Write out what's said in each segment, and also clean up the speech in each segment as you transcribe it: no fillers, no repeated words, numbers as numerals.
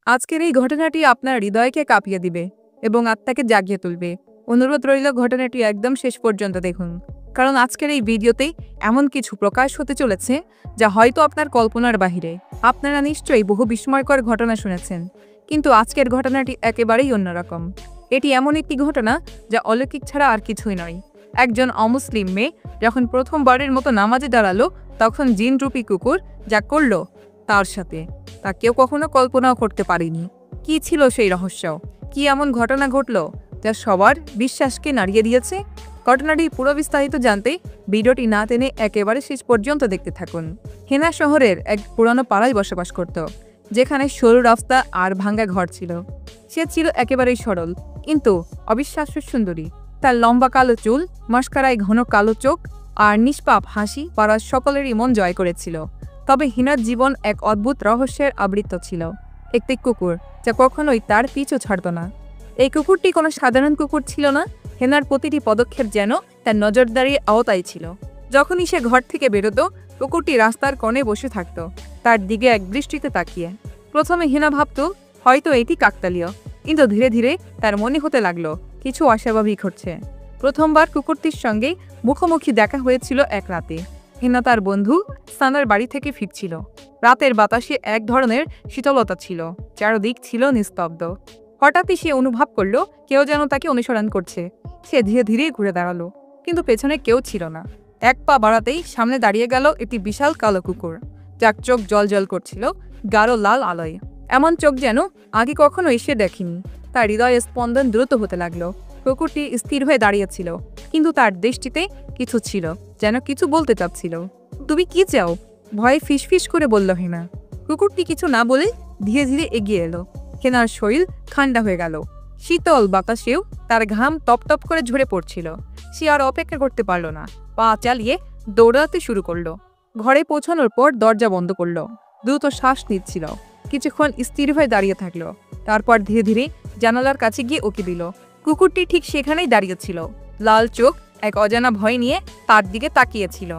আজকের এই ঘটনাটি আপনার হৃদয়কে কাঁপিয়ে দিবে এবং আত্মাকে জাগিয়ে তুলবে। অনুরোধ রইল ঘটনাটি একদম শেষ পর্যন্ত দেখুন, কারণ আজকের এই ভিডিওতেই এমন কিছু প্রকাশ হতে চলেছে যা হয়তো আপনার কল্পনার বাহিরে। আপনারা নিশ্চয়ই বহু বিস্ময়কর ঘটনা শুনেছেন, কিন্তু আজকের ঘটনাটি একেবারেই অন্যরকম। এটি এমন একটি ঘটনা যা অলৌকিক ছাড়া আর কিছুই নয়। একজন অমুসলিম মেয়ে যখন প্রথমবারের মতো নামাজে দাঁড়ালো, তখন জিনরূপী কুকুর যা করল তার সাথে তা কেউ কখনো কল্পনাও করতে পারেনি। কি ছিল সেই রহস্য? কি এমন ঘটনা ঘটল যা সবার বিশ্বাসকে নাড়িয়ে দিয়েছে? ঘটনাটি পুরো বিস্তারিত জানতে ভিডিওটি না টেনে একেবারে শেষ পর্যন্ত দেখতে থাকুন। হেনা শহরের এক পুরানো পাড়ায় বসবাস করত, যেখানে সরু রাস্তা আর ভাঙ্গা ঘর ছিল। সে ছিল একেবারেই সরল, কিন্তু অবিশ্বাস্য সুন্দরী। তার লম্বা কালো চুল, মস্কারায় ঘন কালো চোখ আর নিষ্পাপ হাসি পাড়ার সকলেরই মন জয় করেছিল। তবে হিনার জীবন এক অদ্ভুত রহস্যের আবৃত ছিল। একটি কুকুর যা কখনোই তার পিছু ছাড়ত না। এই কুকুরটি কোনো সাধারণ কুকুর ছিল না। হেনার প্রতিটি পদক্ষেপ যেন তার নজরদারির আওতায় ছিল। যখনই সে ঘর থেকে বেরোতো, কুকুরটি রাস্তার কোণে বসে থাকত, তার দিকে এক দৃষ্টিতে তাকিয়ে। প্রথমে হেনা ভাবত হয়তো এটি কাকতালীয়, কিন্তু ধীরে ধীরে তার মনে হতে লাগলো কিছু অস্বাভাবিক হচ্ছে। প্রথমবার কুকুরটির সঙ্গে মুখোমুখি দেখা হয়েছিল এক রাতে। হেনা তার বন্ধু সানার বাড়ি থেকে ফিরছিল। রাতের বাতাসে এক ধরনের শীতলতা ছিল, চারদিক ছিল নিস্তব্ধ। হঠাৎই সে অনুভব করলো কেউ যেন তাকে অনুসরণ করছে। সে ধীরে ধীরে ঘুরে দাঁড়ালো, কিন্তু পেছনে কেউ ছিল না। এক পা বাড়াতেই সামনে দাঁড়িয়ে গেল একটি বিশাল কালো কুকুর, যার চোখ জল করছিল গাঢ় লাল আলোয়। এমন চোখ যেন আগে কখনো এসে দেখেনি। তার হৃদয়ের স্পন্দন দ্রুত হতে লাগলো। কুকুরটি স্থির হয়ে দাঁড়িয়েছিল, কিন্তু তার দৃষ্টিতে কিছু ছিল, যেন কিছু বলতে চাচ্ছিল। তুমি কি চাও? ভয়ে ফিসফিস করে বলল হেনা। কুকুরটি কিছু না বলে ধীরে ধীরে এগিয়ে এলো। হেনার শরীর ঠান্ডা হয়ে গেল। শীতল বাতাসেও তার ঘাম টপ করে ঝরে পড়ছিল। সে আর অপেক্ষা করতে পারল না, পা চালিয়ে দৌড়াতে শুরু করলো। ঘরে পৌঁছানোর পর দরজা বন্ধ করলো। দ্রুত শ্বাস নিচ্ছিল। কিছুক্ষণ স্থির হয়ে দাঁড়িয়ে থাকলো। তারপর ধীরে ধীরে জানালার কাছে গিয়ে উকি দিল। কুকুরটি ঠিক সেখানেই দাঁড়িয়েছিল, লাল চোখ এক অজানা ভয় নিয়ে তার দিকে তাকিয়েছিল।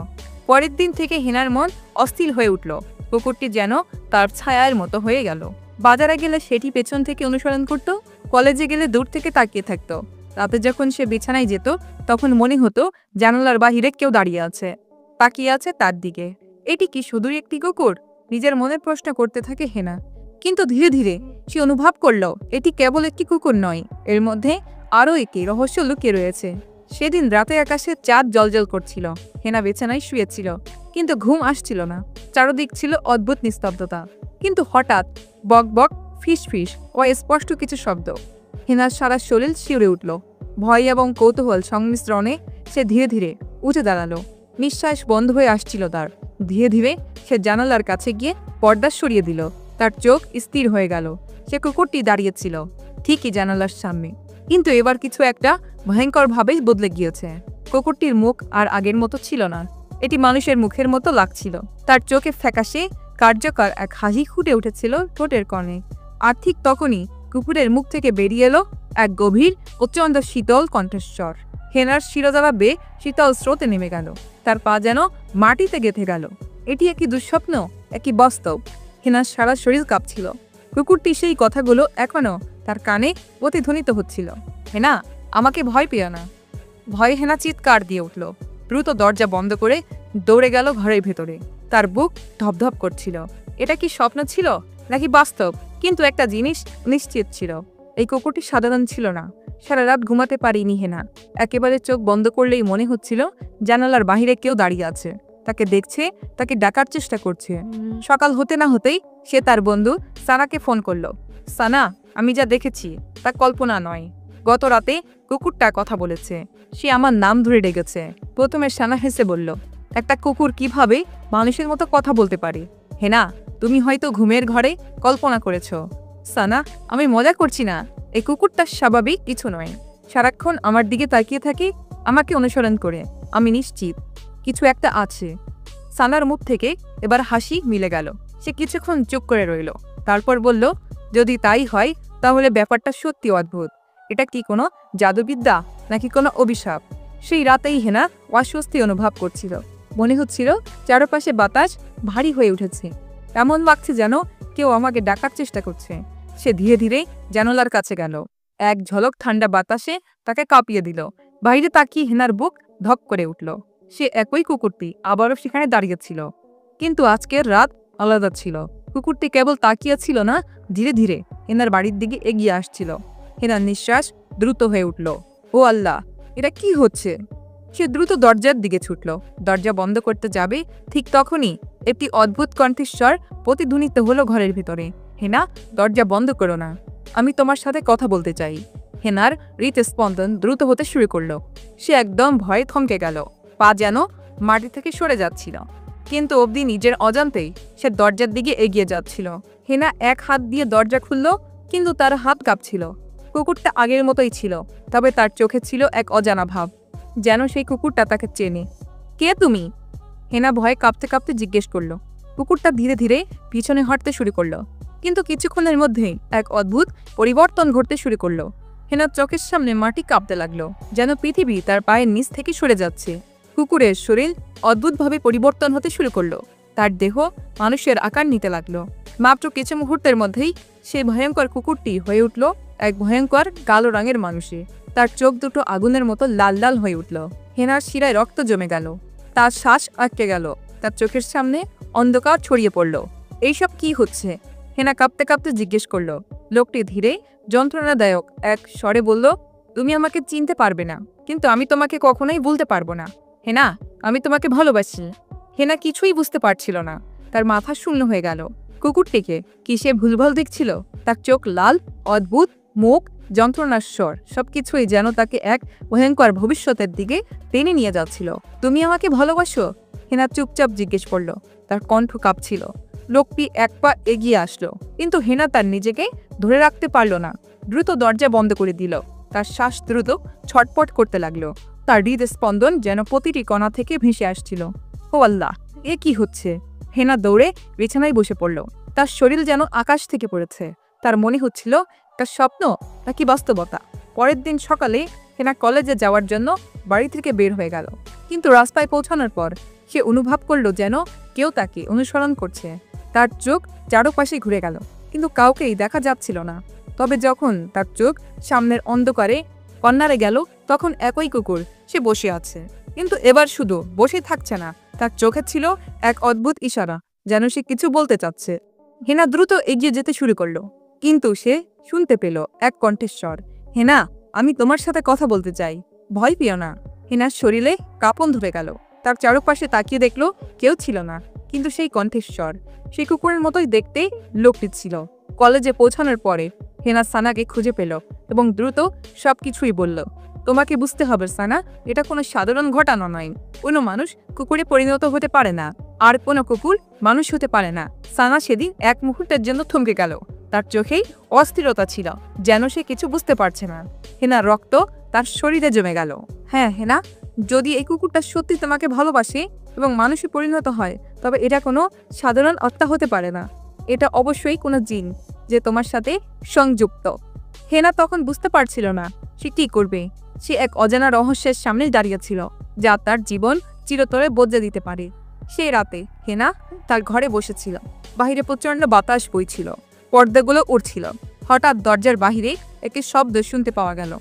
পরের দিন থেকে হেনার মন অস্থির হয়ে উঠল। কুকুরটি যেন তার ছায়ার মতো হয়ে গেল। বাজারে গেলে সেটি পেছন থেকে অনুসরণ করত, কলেজে গেলে দূর থেকে তাকিয়ে থাকত। রাতে যখন সে বিছানায় যেত, তখন মনে হতো জানালার বাহিরে কেউ দাঁড়িয়ে আছে, তাকিয়ে আছে তার দিকে। এটি কি শুধুই একটি কুকুর? নিজের মনের প্রশ্ন করতে থাকে হেনা। কিন্তু ধীরে ধীরে সে অনুভব করল এটি কেবল একটি কুকুর নয়, এর মধ্যে আরও একটি রহস্য লুকিয়ে রয়েছে। সেদিন রাতে আকাশে চাঁদ জ্বলজ্বল করছিল। হেনা বিছানায় শুয়েছিল, কিন্তু ঘুম আসছিল না। চারদিক ছিল অদ্ভুত নিস্তব্ধতা, কিন্তু হঠাৎ বক বক, ফিস ফিস ও স্পষ্ট কিছু শব্দ। হেনার সারা শরীর শিউরে উঠল। ভয় এবং কৌতূহল সংমিশ্রণে সে ধীরে ধীরে উঠে দাঁড়ালো। নিঃশ্বাস বন্ধ হয়ে আসছিল তার। ধীরে ধীরে সে জানালার কাছে গিয়ে পর্দা সরিয়ে দিল। তার চোখ স্থির হয়ে গেল। সে কুকুরটি দাঁড়িয়েছিল ঠিকই জানালার সামনে, কিন্তু এবার কিছু একটা ভয়ঙ্করভাবেই বদলে গিয়েছে। কুকুরটির মুখ আর আগের মতো ছিল না। এটি মানুষের মুখের মতো লাগছিল। তার চোখে ফ্যাকাশে কার্যকর এক হাসি ফুটে উঠেছিল ঠোঁটের কোণে। আর ঠিক তখনই কুকুরের মুখ থেকে বেরিয়ে এলো এক গভীর প্রচণ্ড শীতল কণ্ঠস্বর। হেনার শিরদাঁড়া বেয়ে শীতল স্রোতে নেমে গেল। তার পা যেন মাটিতে গেঁথে গেল। এটি একটি দুঃস্বপ্ন, একটি বাস্তব? হেনার সারা শরীর কাঁপছিল। কুকুরটি সেই কথাগুলো এখনো তার কানে প্রতিধ্বনিত হচ্ছিল। হেনা, আমাকে ভয় পেও না। ভয়ে হেনা চিৎকার দিয়ে উঠল। দ্রুত দরজা বন্ধ করে দৌড়ে গেল ঘরের ভেতরে। তার বুক ধপধপ করছিল। এটা কি স্বপ্ন ছিল নাকি বাস্তব? কিন্তু একটা জিনিস নিশ্চিত ছিল, এই কুকুরটি সাধারণ ছিল না। সারা রাত ঘুমাতে পারিনি হেনা। একেবারে চোখ বন্ধ করলেই মনে হচ্ছিল জানালার বাহিরে কেউ দাঁড়িয়ে আছে, তাকে দেখছে, তাকে ডাকার চেষ্টা করছে। সকাল হতে না হতেই সে তার বন্ধু সানাকে ফোন করলো। সানা, আমি যা দেখেছি তা কল্পনা নয়। গত রাতে কুকুরটা কথা বলেছে। সে আমার নাম ধরে ডেকেছে। প্রথমে সানা হেসে বলল, একটা কুকুর কিভাবে মানুষের মতো কথা বলতে পারে? হেনা, তুমি হয়তো ঘুমের ঘরে কল্পনা করেছ। সানা, আমি মজা করছি না। এই কুকুরটা স্বাভাবিক কিছু নয়। সারাক্ষণ আমার দিকে তাকিয়ে থাকে, আমাকে অনুসরণ করে। আমি নিশ্চিত কিছু একটা আছে। সানার মুখ থেকে এবার হাসি মিলে গেল। সে কিছুক্ষণ চুপ করে রইল। তারপর বলল, যদি তাই হয় তাহলে ব্যাপারটা সত্যি অদ্ভুত। এটা কি কোনো জাদুবিদ্যা নাকি কোনো অভিশাপ? সেই রাতেই হেনা অস্বস্তি অনুভব করছিল। মনে হচ্ছিল চারপাশে বাতাস ভারী হয়ে উঠেছে। এমন লাগছে যেন কেউ আমাকে ডাকার চেষ্টা করছে। সে ধীরে ধীরে জানালার কাছে গেল। এক ঝলক ঠান্ডা বাতাসে তাকে কাঁপিয়ে দিল। বাইরে তাকিয়ে হেনার বুক ধক করে উঠল। সে একই কুকুরটি আবারও সেখানে দাঁড়িয়েছিল, কিন্তু আজকের রাত আলাদা ছিল। কুকুরটি কেবল তাকিয়েছিল না, ধীরে ধীরে হেনার বাড়ির দিকে এগিয়ে আসছিল। হেনার নিঃশ্বাস দ্রুত হয়ে উঠল। ও আল্লাহ, এটা কি হচ্ছে? সে দ্রুত দরজার দিকে ছুটল। দরজা বন্ধ করতে যাবে, ঠিক তখনই একটি অদ্ভুত কণ্ঠস্বর প্রতিধ্বনিত হলো ঘরের ভেতরে। হেনা, দরজা বন্ধ করো না, আমি তোমার সাথে কথা বলতে চাই। হেনার হৃৎস্পন্দন দ্রুত হতে শুরু করল। সে একদম ভয়ে থমকে গেল, পা যেন মাটি থেকে সরে যাচ্ছিল। কিন্তু অবধি নিজের অজান্তেই সে দরজার দিকে এগিয়ে যাচ্ছিল। হেনা এক হাত দিয়ে দরজা খুলল, কিন্তু তার হাত কাঁপছিল। কুকুরটা আগের মতোই ছিল, তবে তার চোখে ছিল এক অজানা ভাব, যেন সেই কুকুরটা তাকে চেনে। কে তুমি? হেনা ভয়ে কাঁপতে কাঁপতে জিজ্ঞেস করল। কুকুরটা ধীরে ধীরে পিছনে হাঁটতে শুরু করলো, কিন্তু কিছুক্ষণের মধ্যেই এক অদ্ভুত পরিবর্তন ঘটতে শুরু করলো। হেনার চোখের সামনে মাটি কাঁপতে লাগলো, যেন পৃথিবী তার পায়ের নিচ থেকে সরে যাচ্ছে। কুকুরের শরীর অদ্ভুতভাবে পরিবর্তন হতে শুরু করলো। তার দেহ মানুষের আকার নিতে লাগলো। মাত্র কিছু মুহূর্তের মধ্যেই সেই ভয়ঙ্কর কুকুরটি হয়ে উঠল এক ভয়ঙ্কর কালো রঙের মানুষে। তার চোখ দুটো আগুনের মতো লাল লাল হয়ে উঠল। হেনার শিরায় রক্ত জমে গেল, তার শ্বাস আটকে গেল, তার চোখের সামনে অন্ধকার ছড়িয়ে পড়ল। এইসব কি হচ্ছে? হেনা কাঁপতে কাঁপতে জিজ্ঞেস করল। লোকটি ধীরে যন্ত্রণাদায়ক এক স্বরে বলল, তুমি আমাকে চিনতে পারবে না, কিন্তু আমি তোমাকে কখনোই ভুলতে পারবো না। হেনা, আমি তোমাকে ভালোবাসি। হেনা কিছুই বুঝতে পারছিল না, তার মাথা শূন্য হয়ে গেল। কুকুরটিকে কি সে ভুলভাল দেখছিল? তার চোখ লাল, অদ্ভুত মুখ, যন্ত্রণার স্বর, সবকিছুই যেন তাকে এক ভয়ঙ্কর ভবিষ্যতের দিকে টেনে নিয়ে যাচ্ছিল। তুমি আমাকে ভালোবাসো? হেনা চুপচাপ জিজ্ঞেস করল, তার কণ্ঠ কাঁপছিল। লোকটি এক পা এগিয়ে আসলো, কিন্তু হেনা তার নিজেকে ধরে রাখতে পারল না। দ্রুত দরজা বন্ধ করে দিল। তার শ্বাস দ্রুত ছটপট করতে লাগলো। তার হৃদস্পন্দন যেন প্রতিটি কণা থেকে ভেসে আসছিল। ও আল্লাহ, এ কি হচ্ছে? হেনা দৌড়ে বিছানায় বসে পড়ল। তার শরীর যেন আকাশ থেকে পড়েছে। তার মনে হচ্ছিল তার স্বপ্ন নাকি বাস্তবতা। পরের দিন সকালে হেনা কলেজে যাওয়ার জন্য বাড়ি থেকে বের হয়ে গেল, কিন্তু রাস্তায় পৌঁছানোর পর সে অনুভব করলো যেন কেউ তাকে অনুসরণ করছে। তার চোখ চারপাশে ঘুরে গেল, কিন্তু কাউকেই দেখা যাচ্ছিল না। তবে যখন তার চোখ সামনের অন্ধকারে কর্নারে গেল, তখন একই কুকুর সে বসে আছে, কিন্তু এবার শুধু বসে থাকছে না, তার চোখে ছিল এক অদ্ভুত ইশারা, যেন সে কিছু বলতে চাচ্ছে। হেনা দ্রুত এগিয়ে যেতে শুরু করলো, কিন্তু সে শুনতে পেল এক কণ্ঠস্বর, হেনা, আমি তোমার সাথে কথা বলতে চাই, ভয় পেও না। হেনার শরীরে কাঁপন ধরে গেল। তার চারপাশে তাকিয়ে দেখলো কেউ ছিল না, কিন্তু সেই কণ্ঠস্বর, সেই কুকুরের মতোই দেখতে লোকটি ছিল। কলেজে পৌঁছানোর পরে হেনা সানাকে খুঁজে পেল এবং দ্রুত সবকিছুই বলল। তোমাকে বুঝতে হবে সানা, এটা কোনো সাধারণ ঘটনা নয়। কোনো মানুষ কুকুরে পরিণত হতে পারে না, আর কোনো কুকুর মানুষ হতে পারে না। সানা সেদিন এক মুহূর্তের জন্য থমকে গেল। তার চোখেই অস্থিরতা ছিল, যেন সে কিছু বুঝতে পারছে না। হেনার রক্ত তার শরীরে জমে গেল। হ্যাঁ হেনা, যদি এই কুকুরটা সত্যি তোমাকে ভালোবাসে এবং মানুষে পরিণত হয়, তবে এটা কোনো সাধারণ আত্মা হতে পারে না। এটা অবশ্যই কোনো জিন, যে তোমার সাথে সংযুক্ত। হেনা তখন বুঝতে পারছিল না সে কি করবে। সে এক অজানা রহস্যের সামনে দাঁড়িয়েছিল, যা তার জীবন চিরতরে বদলে দিতে পারে। সেই রাতে হেনা তার ঘরে বসেছিল। বাহিরে প্রচণ্ড বাতাস বইছিল, পর্দাগুলো উড়ছিল। হঠাৎ দরজার বাহিরে একটি শব্দ শুনতে পাওয়া গেল।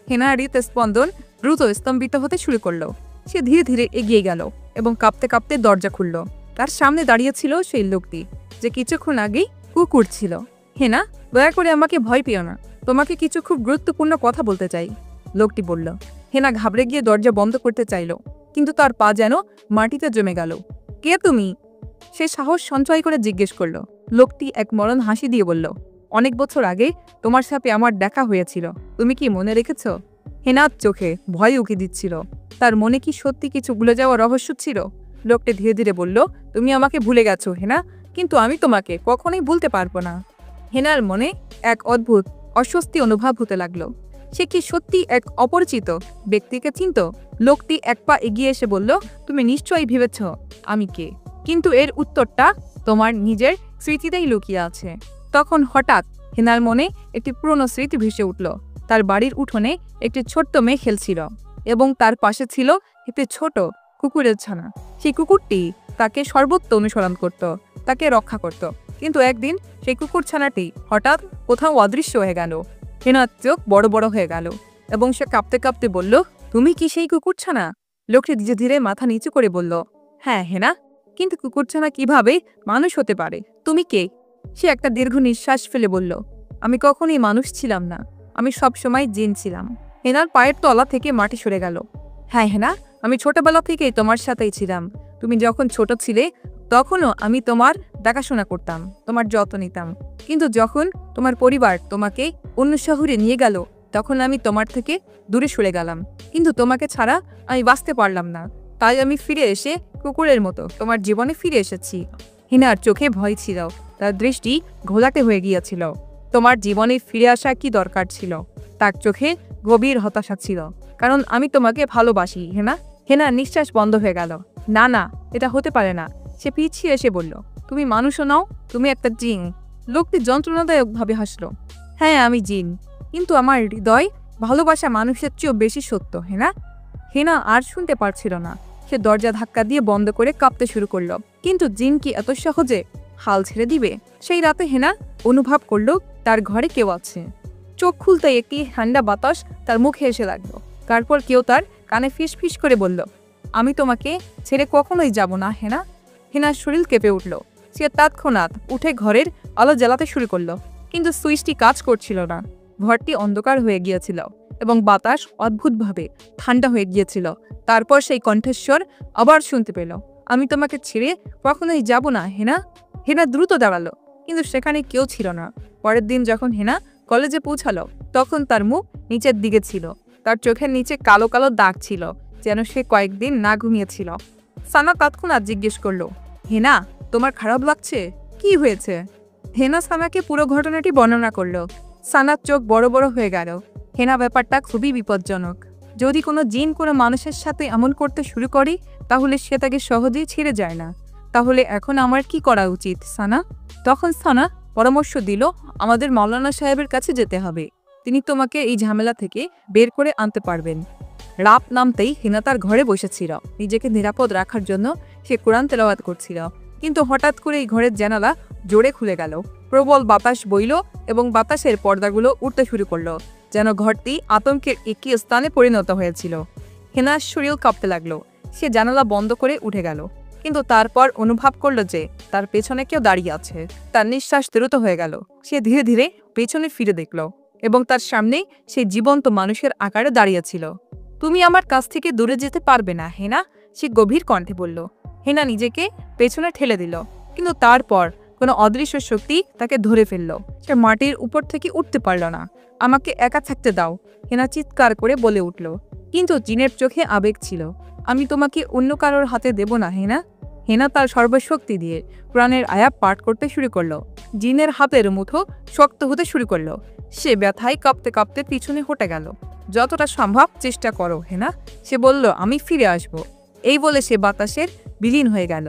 হেনার হৃৎস্পন্দন দ্রুত স্তম্ভিত হতে শুরু করলো। সে ধীরে ধীরে এগিয়ে গেল এবং কাঁপতে কাঁপতে দরজা খুলল। তার সামনে দাঁড়িয়েছিল সেই লোকটি, যে কিছুক্ষণ আগেই কুকুর ছিল। হেনা, দয়া করে আমাকে ভয় পেও না, তোমাকে কিছু খুব গুরুত্বপূর্ণ কথা বলতে চাই, লোকটি বলল। হেনা ঘাবড়ে গিয়ে দরজা বন্ধ করতে চাইল, কিন্তু তার পা যেন মাটিতে জমে গেল। কে তুমি? সে সাহস সঞ্চয় করে জিজ্ঞেস করল। লোকটি এক মরণ হাসি দিয়ে বলল, অনেক বছর আগে তোমার সাথে আমার দেখা হয়েছিল, তুমি কি মনে রেখেছ? হেনার চোখে ভয় উকি দিচ্ছিল। তার মনে কি সত্যি কিছু ভুলে যাওয়ার রহস্য ছিল? লোকটি ধীরে ধীরে বলল, তুমি আমাকে ভুলে গেছো হেনা, কিন্তু আমি তোমাকে কখনোই ভুলতে পারবো না। হেনার মনে এক অদ্ভুত অস্বস্তি অনুভব হতে লাগলো। সে কি সত্যি এক অপরিচিত ব্যক্তিকে চিনত? লোকটি এক পা এগিয়ে এসে বলল, তুমি নিশ্চয়ই ভেবেছ আমি কে, কিন্তু এর উত্তরটা তোমার নিজের স্মৃতিতেই লুকিয়ে আছে। তখন হঠাৎ হেনার মনে একটি পুরনো স্মৃতি ভেসে উঠল। তার বাড়ির উঠোনে একটি ছোট্ট মেয়ে খেলছিল এবং তার পাশে ছিল একটি ছোট কুকুরের ছানা। সেই কুকুরটি তাকে সর্বত্র অনুসরণ করত, তাকে রক্ষা করত। কিন্তু একদিন সেই কুকুরছানাটি হঠাৎ কোথাও অদৃশ্য হয়ে গেল। হেনার চোখ বড় বড় হয়ে গেল এবং সে কাঁপতে কাঁপতে বলল, তুমি কি সেই কুকুরছানা? লোকটি ধীরে ধীরে মাথা নিচু করে বলল, হ্যাঁ হেনা, কিন্তু কুকুরছানা কিভাবে মানুষ হতে পারে? তুমি কে? সে একটা দীর্ঘ নিঃশ্বাস ফেলে বলল, আমি কখনোই মানুষ ছিলাম না, আমি সবসময় জিন ছিলাম। হেনার পায়ের তলা থেকে মাটি সরে গেল। হ্যাঁ হেনা, আমি ছোটবেলা থেকেই তোমার সাথেই ছিলাম। তুমি যখন ছোট ছিলে তখনও আমি তোমার দেখাশোনা করতাম, তোমার যত্ন নিতাম। কিন্তু যখন তোমার পরিবার তোমাকে অন্য শহরে নিয়ে গেল তখন আমি তোমার থেকে দূরে সরে গেলাম। কিন্তু তোমাকে ছাড়া আমি বাঁচতে পারলাম না, তাই আমি ফিরে এসে কুকুরের মতো তোমার জীবনে ফিরে এসেছি। হিনার চোখে ভয় ছিল, তার দৃষ্টি ঘোলাটে হয়ে গিয়েছিল। তোমার জীবনে ফিরে আসা কি দরকার ছিল? তার চোখে গভীর হতাশা ছিল। কারণ আমি তোমাকে ভালোবাসি হেনা। হেনার নিঃশ্বাস বন্ধ হয়ে গেল। না না, এটা হতে পারে না। সে পিছিয়ে এসে বলল, তুমি মানুষও নাও, তুমি একটা জিন। লোকটি যন্ত্রণাদায়কভাবে হাসল। হ্যাঁ আমি জিন, কিন্তু আমার হৃদয় ভালোবাসা মানুষের চেয়েও বেশি সত্য হেনা। হেনা আর শুনতে পারছিল না। সে দরজা ধাক্কা দিয়ে বন্ধ করে কাঁপতে শুরু করলো। কিন্তু জিন কি এত সহজে হাল ছেড়ে দিবে? সেই রাতে হেনা অনুভব করল তার ঘরে কেউ আছে। চোখ খুলতে একটি ঠান্ডা বাতাস তার মুখে এসে লাগলো। তারপর কেউ তার কানে ফিস ফিস করে বলল, আমি তোমাকে ছেড়ে কখনোই যাব না হেনা। হেনার শরীর কেঁপে উঠল। সে তৎক্ষণাৎ উঠে ঘরের আলো জ্বালাতে শুরু করলো। কিন্তু সুইচটি কাজ করছিল না। ঘরটি অন্ধকার হয়ে গিয়েছিল এবং বাতাস অদ্ভুতভাবে ঠান্ডা হয়ে গিয়েছিল। তারপর সেই কণ্ঠস্বর আবার শুনতে পেল, আমি তোমাকে ছেড়ে কখনোই যাব না হেনা। হেনা দ্রুত দাঁড়ালো, কিন্তু সেখানে কেউ ছিল না। পরের দিন যখন হেনা কলেজে পৌঁছালো তখন তার মুখ নিচের দিকে ছিল। তার চোখের নিচে কালো কালো দাগ ছিল, যেন সে কয়েকদিন না ঘুমিয়েছিল। সানা তৎক্ষণাৎ জিজ্ঞেস করলো, হেনা তোমার খারাপ লাগছে? কি হয়েছে? হেনা সানাকে পুরো ঘটনাটি বর্ণনা করলো। সানার চোখ বড় বড় হয়ে গেল। হেনা, ব্যাপারটা খুবই বিপজ্জনক। যদি কোনো জিন কোনো মানুষের সাথে এমন করতে শুরু করে তাহলে সে তাকে সহজেই ছেড়ে যায় না। তাহলে এখন আমার কি করা উচিত সানা? তখন সানা পরামর্শ দিল, আমাদের মাওলানা সাহেবের কাছে যেতে হবে। তিনি তোমাকে এই ঝামেলা থেকে বের করে আনতে পারবেন। রাত নামতেই হেনা তার ঘরে বসেছিল। নিজেকে নিরাপদ রাখার জন্য সে কোরআন তেলাওয়াত করছিল। কিন্তু হঠাৎ করে এই ঘরের জানালা জোরে খুলে গেল। প্রবল বাতাস বইল এবং বাতাসের পর্দাগুলো উঠতে শুরু করলো, যেন ঘরটি আতঙ্কের একটি স্থানে পরিণত হয়েছিল। হেনার শরীর কাঁপতে লাগলো। সে জানালা বন্ধ করে উঠে গেল, কিন্তু তারপর অনুভব করল যে তার পেছনে কেউ দাঁড়িয়ে আছে। তার নিঃশ্বাস দ্রুত হয়ে গেল। সে ধীরে ধীরে পেছনে ফিরে দেখল এবং তার সামনেই সেই জীবন্ত মানুষের আকারে দাঁড়িয়েছিল। তুমি আমার কাছ থেকে দূরে যেতে পারবে না হেনা, সে গভীর কণ্ঠে বলল। হেনা নিজেকে পেছনে ঠেলে দিল, কিন্তু তারপর কোনো অদৃশ্য শক্তি তাকে ধরে ফেলল। সে মাটির উপর থেকে উঠতে পারল না। আমাকে একা থাকতে দাও, হেনা চিৎকার করে বলে উঠল। কিন্তু জিনের চোখে আবেগ ছিল। আমি তোমাকে অন্য কারোর হাতে দেব না হেনা। হেনা তার সর্বশক্তি দিয়ে কোরআনের আয়াত পাঠ করতে শুরু করলো। জিনের হাতের মুঠো শক্ত হতে শুরু করলো। সে ব্যথায় কাঁপতে কাঁপতে পিছনে হটে গেল। যতটা সম্ভব চেষ্টা করো হেনা, সে বলল, আমি ফিরে আসব। এই বলে সে বাতাসের বিলীন হয়ে গেল।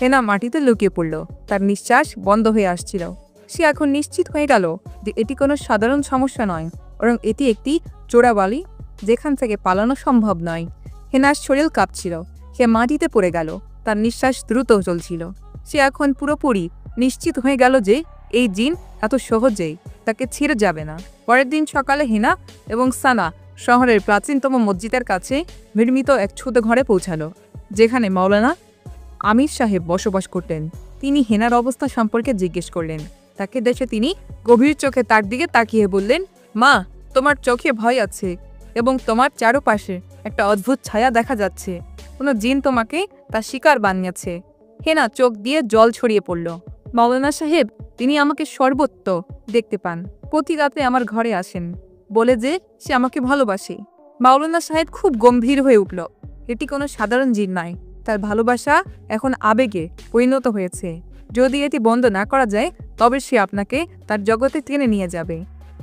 হেনা মাটিতে লুকিয়ে পড়ল। তার নিঃশ্বাস বন্ধ হয়ে আসছিল। সে এখন নিশ্চিত হয়ে গেল যে এটি কোনো সাধারণ সমস্যা নয়, বরং এটি একটি চোরাবালি যেখান থেকে পালানো সম্ভব নয়। হেনার শরীর কাঁপছিল। সে মাটিতে পড়ে গেল। তার নিঃশ্বাস দ্রুত চলছিল। সে এখন পুরোপুরি নিশ্চিত হয়ে গেল যে এই জিন এত সহজেই তাকে ছেড়ে যাবে না। পরের দিন সকালে হেনা এবং সানা শহরের প্রাচীনতম মসজিদের কাছে নির্মিত এক ছোট ঘরে পৌঁছালো, যেখানে মাওলানা আমির সাহেব বসবাস করতেন। তিনি হেনার অবস্থা সম্পর্কে জিজ্ঞেস করলেন। তাকে দেখে তিনি গভীর চোখে তার দিকে তাকিয়ে বললেন, মা, তোমার চোখে ভয় আছে এবং তোমার চারপাশে একটা অদ্ভুত ছায়া দেখা যাচ্ছে। কোনো জিন তোমাকে তার শিকার বানিয়েছে। হেনা চোখ দিয়ে জল ছড়িয়ে পড়ল। মাওলানা সাহেব, তিনি আমাকে সর্বত্র দেখতে পান, প্রতি রাতে আমার ঘরে আসেন, বলে যে সে আমাকে ভালোবাসে। মাওলানা সাহেব খুব গম্ভীর হয়ে উঠল। এটি কোনো সাধারণ জিন নয়, তার ভালোবাসা এখন আবেগে পরিণত হয়েছে। যদি এটি বন্ধ না করা যায় তবে সে আপনাকে তার জগতে টেনে নিয়ে যাবে।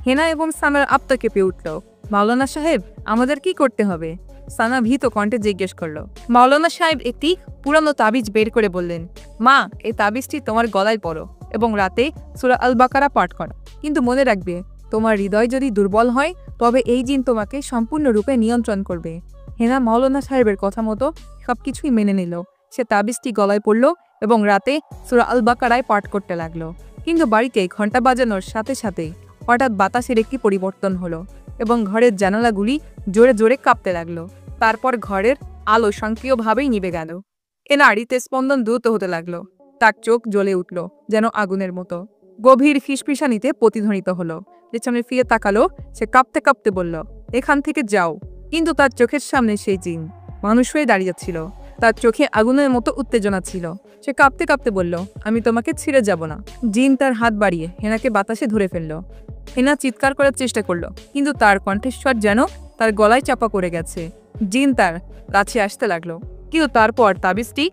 হেনা এবং সানার আত্মা কেঁপে উঠল। মাওলানা সাহেব, আমাদের কি করতে হবে? সানা ভীত কণ্ঠে জিজ্ঞেস করল। মাওলানা সাহেব একটি পুরানো তাবিজ বের করে বললেন, মা, এই তাবিজটি তোমার গলায় পরো এবং রাতে সূরা আল বাকারা পাঠ করো। কিন্তু মনে রাখবে, তোমার হৃদয় যদি দুর্বল হয় তবে এই জিন তোমাকে সম্পূর্ণরূপে নিয়ন্ত্রণ করবে। হেনা মাওলানা সাহেবের কথা মতো সবকিছুই মেনে নিল। সে তাবিজটি গলায় পড়ল এবং রাতে সূরা আল বাকারায় পাঠ করতে লাগলো। কিন্তু বাড়িতে ঘন্টা বাজানোর সাথে সাথেই হঠাৎ বাতাসের একটি পরিবর্তন হলো এবং ঘরের জানালাগুলি জোরে জোরে কাঁপতে লাগলো। তারপর ঘরের আলো স্বয়ংক্রিয়ভাবেই নিভে গেল। হেনার হৃৎস্পন্দন দ্রুত হতে লাগলো। তার চোখ জ্বলে উঠল যেন আগুনের মতো। গভীর ফিসফিসানিতে প্রতিধ্বনিত হলো। পেছনে ফিরে তাকালো। সে কাঁপতে কাঁপতে বলল, এখান থেকে যাও। কিন্তু তার চোখের সামনে সেই জিন মানুষ হয়ে দাঁড়িয়েছিল। তার চোখে আগুনের মতো উত্তেজনা ছিল। সে কাঁপতে কাঁপতে বলল, আমি তোমাকে ছেড়ে যাব না। জিন তার হাত বাড়িয়ে হেনাকে বাতাসে ধরে ফেলল। হেনা চিৎকার করার চেষ্টা করলো, কিন্তু তার কণ্ঠস্বর যেন তার গলায় চাপা পড়ে গেছে। জিন তার কাছে আসতে লাগলো, কিন্তু তারপর তাবিজটি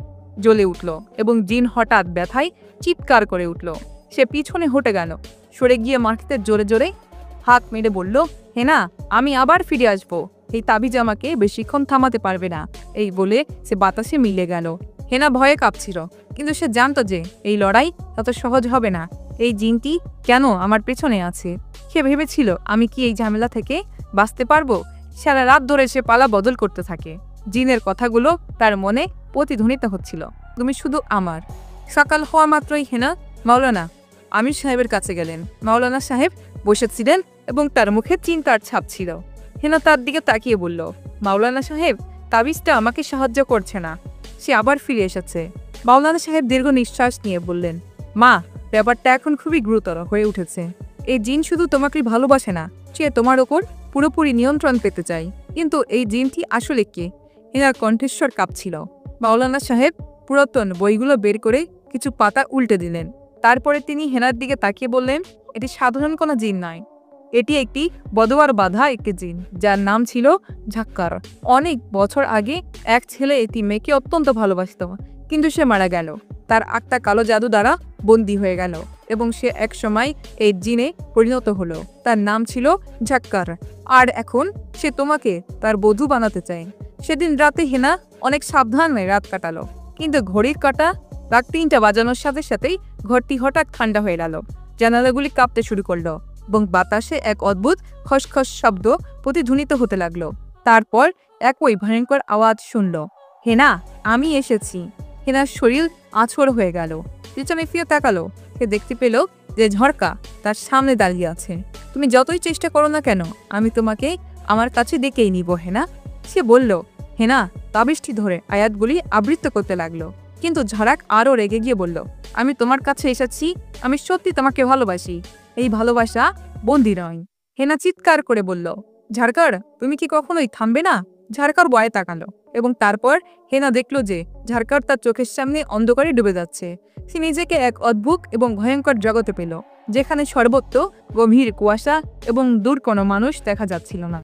জ্বলে উঠল এবং জিন হঠাৎ ব্যথায় চিৎকার করে উঠল। সে পিছনে হটে গেল, সরে গিয়ে মাটিতে জোরে জোরে হাত মেরে বলল, হেনা, আমি আবার ফিরে আসবো। এই তাবিজ আমাকে বেশিক্ষণ থামাতে পারবে না। এই বলে সে বাতাসে মিলে গেল। হেনা ভয়ে কাঁপছিল, কিন্তু সে জানতো যে এই লড়াই তত সহজ হবে না। এই জিনটি কেন আমার পেছনে আছে? সে ভেবেছিল, আমি কি এই ঝামেলা থেকে বাঁচতে পারবো? সারা রাত ধরে সে পালা বদল করতে থাকে। জিনের কথাগুলো তার মনে প্রতিধ্বনিত হচ্ছিল, তুমি শুধু আমার। সকাল হওয়া মাত্রই হেনা মাওলানা আমির সাহেবের কাছে গেলেন। মাওলানা সাহেব বসেছিলেন এবং তার মুখে চিন্তার ছাপ ছিল। হেনা তার দিকে তাকিয়ে বলল, মাওলানা সাহেব, তাবিজটা আমাকে সাহায্য করছে না। সে আবার ফিরে এসেছে। মাওলানা সাহেব দীর্ঘ নিঃশ্বাস নিয়ে বললেন, মা, ব্যাপারটা এখন খুবই গুরুতর হয়ে উঠেছে। এই জিন শুধু তোমাকে ভালোবাসে না, সে তোমার ওপর পুরোপুরি নিয়ন্ত্রণ পেতে চায়। কিন্তু এই জিনটি আসলে কে? হেনার কণ্ঠস্বর কাঁপছিল। মাওলানা সাহেব পুরাতন বইগুলো বের করে কিছু পাতা উল্টে দিলেন। তারপরে তিনি হেনার দিকে তাকিয়ে বললেন, এটি সাধারণ কোনো জিন নয়। এটি একটি বদোয়ার বাঁধা একটি জিন, যার নাম ছিল ঝাক্কার। অনেক বছর আগে এক ছেলে একটি মেয়েকে অত্যন্ত ভালোবাসত, কিন্তু সে মারা গেল। তার আত্মা কালো জাদু দ্বারা বন্দী হয়ে গেল এবং সে এক সময় এই জিনে পরিণত হলো। তার নাম ছিল ঝাক্কার। আর এখন সে তোমাকে তার বধূ বানাতে চায়। সেদিন রাতে হেনা অনেক সাবধানে রাত কাটালো, কিন্তু ঘড়ির কাঁটা রাত 3টা বাজানোর সাথে সাথেই ঘরটি হঠাৎ ঠান্ডা হয়ে গেল। জানালাগুলি কাঁপতে শুরু করলো এবং বাতাসে এক অদ্ভুত খসখস শব্দ প্রতিধ্বনিত হতে লাগলো। তারপর একই ভয়ঙ্কর আওয়াজ শুনল, হেনা, আমি এসেছি। হেনার শরীর আঁচড় হয়ে গেল। পিছনে ফিরে তাকালো। সে দেখতে পেল যে ঝরকা তার সামনে দাঁড়িয়ে আছে। তুমি যতই চেষ্টা করো না কেন, আমি তোমাকে আমার কাছে ডেকেই নিব, হেনা। সে বলল, হেনা তাবিজটি ধরে আয়াতগুলি আবৃত্ত করতে লাগলো। কিন্তু ঝরাক আরও রেগে গিয়ে বলল, আমি তোমার কাছে এসেছি, আমি সত্যি তোমাকে ভালোবাসি। এই ভালোবাসা বন্দি নয়। হেনা চিৎকার করে বলল, ঝাড়কার, তুমি কি কখনোই থামবে না? ঝাড়কার ভয়ে তাকালো এবং তারপর হেনা দেখল যে ঝাড়কার তার চোখের সামনে অন্ধকারে ডুবে যাচ্ছে। সে নিজেকে এক অদ্ভুত এবং ভয়ঙ্কর জগতে পেল, যেখানে সর্বত্র গভীর কুয়াশা এবং দূর কোনো মানুষ দেখা যাচ্ছিল না।